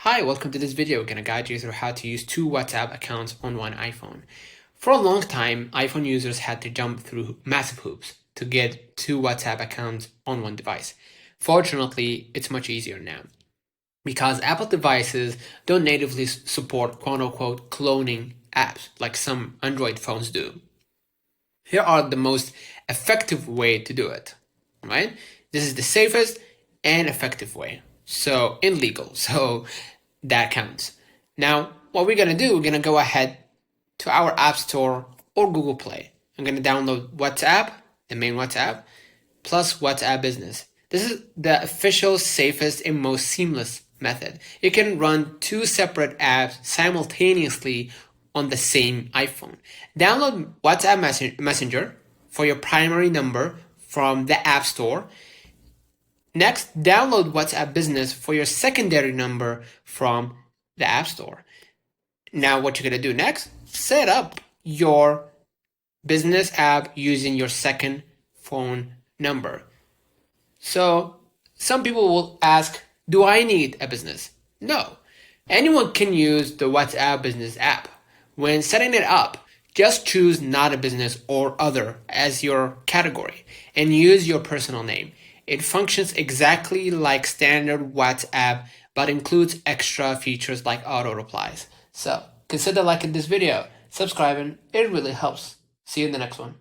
Hi, welcome to this video. We're going to guide you through how to use two WhatsApp accounts on one iPhone. For a long time, iPhone users had to jump through massive hoops to get two WhatsApp accounts on one device. Fortunately, it's much easier now because Apple devices don't natively support quote-unquote cloning apps like some Android phones do. Here are the most effective way to do it, right? This is the safest and effective way. So, and legal. So that counts. Now, what we're gonna do, we're gonna go ahead to our App Store or Google Play. I'm gonna download WhatsApp, the main WhatsApp, plus WhatsApp Business. This is the official, safest, and most seamless method. You can run two separate apps simultaneously on the same iPhone. Download WhatsApp Messenger for your primary number from the App Store. Next, download WhatsApp Business for your secondary number from the App Store. Now, what you're going to do next, set up your business app using your second phone number. So, some people will ask, do I need a business? No. Anyone can use the WhatsApp Business app. When setting it up, just choose not a business or other as your category and use your personal name. It functions exactly like standard WhatsApp, but includes extra features like auto replies. So consider liking this video, subscribing, it really helps. See you in the next one.